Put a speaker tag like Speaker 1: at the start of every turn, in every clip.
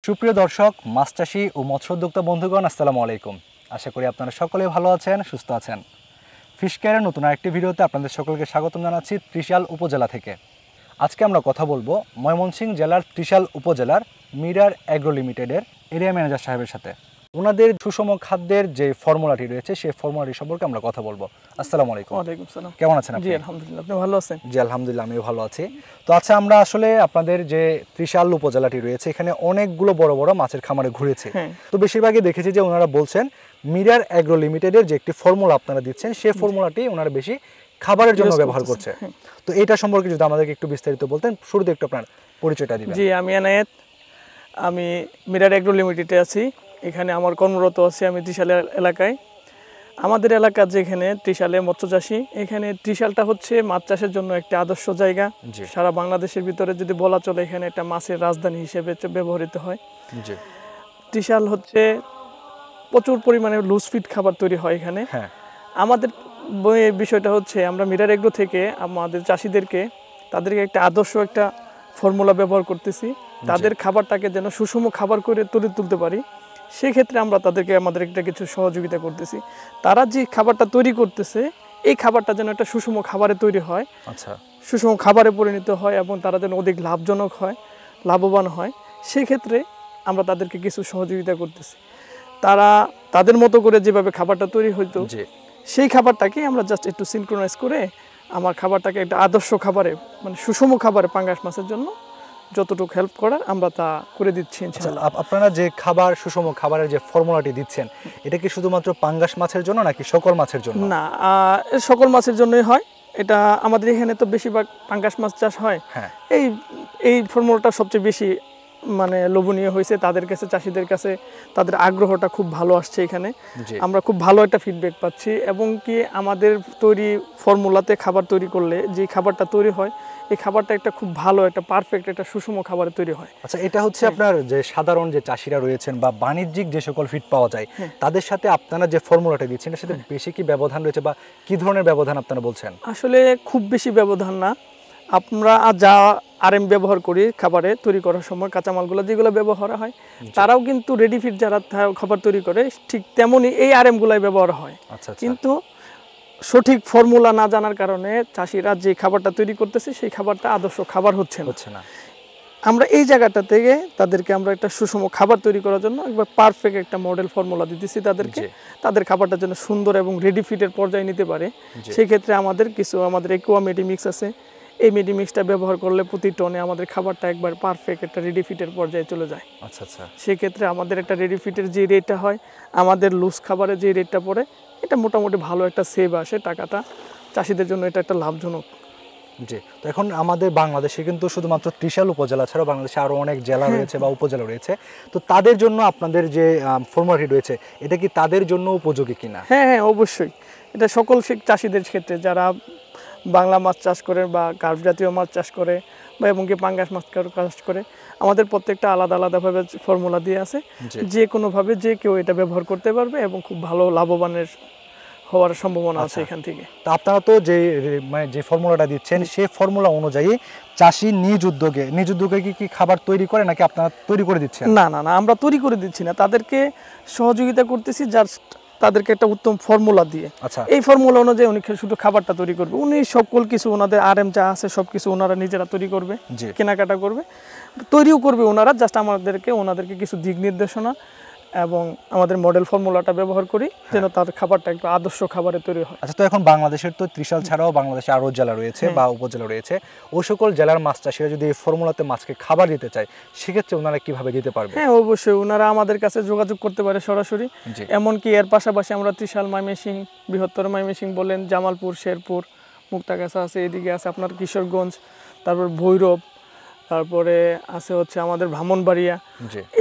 Speaker 1: সুপ্রিয় দর্শক, মাছ চাষী ও মৎস্য উদ্যোক্তা বন্ধুগণ, আসসালামু আলাইকুম। আশা করি আপনারা সকলে ভালো আছেন, সুস্থ আছেন। ফিশ কেয়ারের নতুন আরেকটি ভিডিওতে আপনাদের সকলকে স্বাগতম জানাচ্ছি ত্রিশাল উপজেলা থেকে। আজকে আমরা কথা বলবো ময়মনসিংহ জেলার ত্রিশাল উপজেলার মিরার অ্যাগ্রো লিমিটেডের এরিয়া ম্যানেজার সাহেবের সাথে। ওনাদের সুষম খাদ্যের যে ফর্মুলাটি রয়েছে সেই ফর্মুলাটি সম্পর্কে আমরা কথা বলবো। আসসালামু আলাইকুম।
Speaker 2: ওয়ালাইকুম সালাম।
Speaker 1: কেমন আছেন আপনি?
Speaker 2: জি আলহামদুলিল্লাহ, আপনি ভালো আছেন?
Speaker 1: জি আলহামদুলিল্লাহ, আমিও ভালো আছি। তো আচ্ছা, আমরা আসলে আপনাদের যে ত্রিশাল উপজেলাটি রয়েছে এখানে অনেকগুলো বড় বড় মাছের খামারে ঘুরেছি। তো বেশিরভাগই দেখেছি যে ওনারা বলছেন মিরার অ্যাগ্রো লিমিটেডের যে একটি ফর্মুলা আপনারা দিচ্ছেন সেই ফর্মুলাটি ওনারা বেশি খাবারের জন্য ব্যবহার করছে। তো এটা সম্পর্কে যদি আমাদেরকে একটু বিস্তারিত বলতেন, শুরুতে একটু আপনার পরিচয়টা দিবেন।
Speaker 2: জি, আমি এনায়েত, আমি মিরার অ্যাগ্রো লিমিটেডে আছি। এখানে আমার কর্মরত আছি আমি ত্রিশাল এলাকায়। আমাদের এলাকা যেখানে ত্রিশালে মৎস্য চাষী, এখানে ত্রিশালটা হচ্ছে মাছ চাষের জন্য একটা আদর্শ জায়গা। সারা বাংলাদেশের ভিতরে যদি বলা চলে, এখানে একটা মাছের রাজধানী হিসেবে ব্যবহৃত হয়। ত্রিশাল হচ্ছে প্রচুর পরিমাণে লুজ ফিড খাবার তৈরি হয় এখানে। আমাদের বিষয়টা হচ্ছে আমরা মিরার এগ্রো থেকে আমাদের চাষিদেরকে তাদেরকে একটা আদর্শ একটা ফর্মুলা ব্যবহার করতেছি, তাদের খাবারটাকে যেন সুষম খাবার করে তুলতে পারি। সেক্ষেত্রে আমরা তাদেরকে আমাদের একটা কিছু সহযোগিতা করতেছি। তারা যে খাবারটা তৈরি করতেছে এই খাবারটা যেন একটা সুষম খাবারে তৈরি হয়, সুষম খাবারে পরিণত হয় এবং তারা যেন অধিক লাভজনক হয়, লাভবান হয়। সেক্ষেত্রে আমরা তাদেরকে কিছু সহযোগিতা করতেছি। তারা তাদের মতো করে যেভাবে খাবারটা তৈরি হইতো সেই খাবারটাকে আমরা জাস্ট একটু সিনক্রোনাইজ করে আমার খাবারটাকে একটা আদর্শ খাবারে, মানে সুষম খাবারে পাঙ্গাস মাছের জন্য যতটুকু হেল্প করার আমরা তা করে দিচ্ছি ইনশাআল্লাহ।
Speaker 1: আপনারা যে খাবার সুষম খাবারের যে ফর্মুলাটি দিচ্ছেন এটা কি শুধুমাত্র পাঙ্গাস মাছের জন্য নাকি সকল মাছের জন্য?
Speaker 2: না, সকল মাছের জন্যই হয় এটা। আমাদের এখানে তো বেশিরভাগ পাঙ্গাস মাছ চাষ হয়। এই ফর্মুলাটা সবচেয়ে বেশি মানে লোভনীয় হয়েছে তাদের কাছে, চাষিদের কাছে তাদের আগ্রহটা খুব ভালো আসছে। এখানে আমরা খুব ভালো একটা ফিডব্যাক পাচ্ছি এবং কি আমাদের তৈরি ফর্মুলাতে খাবার তৈরি করলে যে খাবারটা তৈরি হয় এই খাবারটা একটা খুব ভালো একটা পারফেক্ট একটা সুষম খাবারে তৈরি হয়।
Speaker 1: আচ্ছা, এটা হচ্ছে আপনার যে সাধারণ যে চাষিরা রয়েছেন বা বাণিজ্যিক যে সকল ফিড পাওয়া যায় তাদের সাথে আপনারা যে ফর্মুলাটা দিচ্ছেন এর সাথে বেশি কি ব্যবধান রয়েছে বা কি ধরনের ব্যবধান আপনারা বলছেন?
Speaker 2: আসলে খুব বেশি ব্যবধান না। আমরা যা আরএম ব্যবহার করি খাবারে তৈরি করার সময়, কাঁচামালগুলো যেগুলো ব্যবহার হয় তারাও কিন্তু রেডি ফিড যারা খাবার তৈরি করে ঠিক তেমনই এই আরএমগুলাই ব্যবহার হয়। কিন্তু সঠিক ফর্মুলা না জানার কারণে চাষিরা যে খাবারটা তৈরি করতেছে সেই খাবারটা আদর্শ খাবার হচ্ছে না। আমরা এই জায়গাটা থেকে তাদেরকে আমরা একটা সুষম খাবার তৈরি করার জন্য একবার পারফেক্ট একটা মডেল ফর্মুলা দিতেছি তাদেরকে, তাদের খাবারটা যেন সুন্দর এবং রেডি ফিডের পর্যায়ে নিতে পারে। সেই ক্ষেত্রে আমাদের একুয়া মেডিমিক্স আছে। এই মেডিমিক্সটা ব্যবহার করলে প্রতি টনে আমাদের খাবারটা একবার পারফেক্ট একটা রেডি ফিটের পর্যায়ে চলে যায়। সেক্ষেত্রে আমাদের একটা রেডি ফিটের যে রেটটা হয়, আমাদের লুজ খাবারের যে রেটটা পড়ে, এটা মোটামুটি ভালো একটা সেভ আসে টাকাটা, চাষিদের জন্য এটা একটা লাভজনক।
Speaker 1: তো এখন আমাদের বাংলাদেশে কিন্তু শুধুমাত্র ত্রিশাল উপজেলা ছাড়াও বাংলাদেশে আরো অনেক জেলা রয়েছে বা উপজেলা রয়েছে। তো তাদের জন্য আপনাদের যে ফর্মুলাটি রয়েছে এটা কি তাদের জন্য উপযোগী কিনা?
Speaker 2: হ্যাঁ, অবশ্যই। এটা সকল চাষিদের ক্ষেত্রে যারা বাংলা মাছ চাষ করে বা কার্প জাতীয় মাছ চাষ করে বা এমনকি পাঙ্গাস মাছ চাষ করে, আমাদের প্রত্যেকটা আলাদা আলাদাভাবে ফর্মুলা দিয়ে আছে। যে কোনোভাবে যে কেউ এটা ব্যবহার করতে পারবে এবং খুব ভালো লাভবানের হওয়ার সম্ভাবনা আছে এখান থেকে।
Speaker 1: তো আপনারা তো যে ফর্মুলাটা দিচ্ছেন সেই ফর্মুলা অনুযায়ী চাষি নিজ উদ্যোগে কি খাবার তৈরি করে নাকি আপনারা তৈরি করে দিচ্ছেন?
Speaker 2: না, আমরা তৈরি করে দিচ্ছি না, তাদেরকে সহযোগিতা করতেছি জাস্ট তাদেরকে একটা উত্তম ফর্মুলা দিয়ে। এই ফর্মুলা অনুযায়ী উনি শুধু খাবারটা তৈরি করবে, উনি সকল কিছু ওনাদের আরএম যা আছে সব কিছু ওনারা নিজেরা তৈরি করবে, কেনাকাটা করবে, তৈরিও করবে ওনারা। জাস্ট ওনাদেরকে কিছু দিক নির্দেশনা এবং আমাদের মডেল ফর্মুলাটা ব্যবহার করি যেন তার খাবারটা একটু আদর্শ খাবারে তৈরি হয়।
Speaker 1: আচ্ছা, তো এখন বাংলাদেশের তো ত্রিশাল ছাড়াও বাংলাদেশে আরো জেলা রয়েছে বা উপজেলা রয়েছে, ওই সকল জেলার মাছ চাষিরা যদি এই ফর্মুলাতে মাছকে খাবার দিতে চায় সেক্ষেত্রে ওনারা কিভাবে দিতে পারবে?
Speaker 2: হ্যাঁ, অবশ্যই ওনারা আমাদের কাছে যোগাযোগ করতে পারে সরাসরি। এমনকি এর পাশাপাশি আমরা ত্রিশাল, ময়মনসিংহ, বৃহত্তর ময়মনসিংহ বলেন, জামালপুর, শেরপুর, মুক্তাগাছা আছে, এদিকে আছে আপনার কিশোরগঞ্জ, তারপর ভৈরব, তারপরে আছে হচ্ছে আমাদের ব্রাহ্মণবাড়িয়া,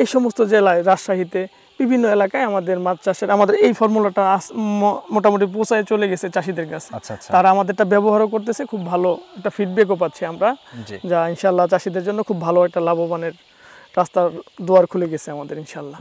Speaker 2: এই সমস্ত জেলায়, রাজশাহীতে বিভিন্ন এলাকায় আমাদের মাছ চাষের আমাদের এই ফর্মুলাটা মোটামুটি পৌঁছায় চলে গেছে চাষিদের কাছে। তারা আমাদেরটা ব্যবহারও করতেছে, খুব ভালো একটা ফিডব্যাকও পাচ্ছি আমরা, যা ইনশাল্লাহ চাষিদের জন্য খুব ভালো একটা লাভবানের রাস্তার দুয়ার খুলে গেছে আমাদের ইনশাল্লাহ।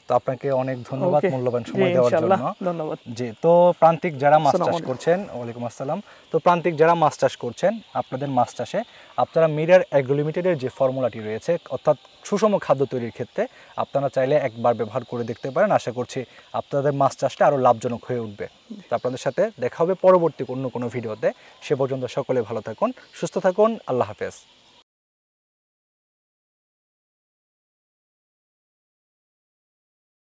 Speaker 1: তো আপনাকে অনেক ধন্যবাদ
Speaker 2: Okay.
Speaker 1: মূল্যবান
Speaker 2: জি,
Speaker 1: সময় দেওয়ার
Speaker 2: ইনশাআল্লাহ,
Speaker 1: জন্য।
Speaker 2: ধন্যবাদ।
Speaker 1: জি, তো প্রান্তিক যারা মাছ
Speaker 2: আসসালামু
Speaker 1: চাষ
Speaker 2: আলাইকুম।
Speaker 1: করছেন, ওয়ালাইকুম আসসালাম। তো প্রান্তিক যারা মাছ চাষ করছেন, আপনাদের মাছ চাষে আপনারা মিরার অ্যাগ্রো লিমিটেডের যে ফর্মুলাটি রয়েছে, অর্থাৎ সুষম খাদ্য তৈরির ক্ষেত্রে আপনারা চাইলে একবার ব্যবহার করে দেখতে পারেন। আশা করছি আপনাদের মাছ চাষটা আরও লাভজনক হয়ে উঠবে। তো আপনাদের সাথে দেখা হবে পরবর্তী অন্য কোনো ভিডিওতে। সে পর্যন্ত সকলে ভালো থাকুন, সুস্থ থাকুন। আল্লাহ হাফেজ।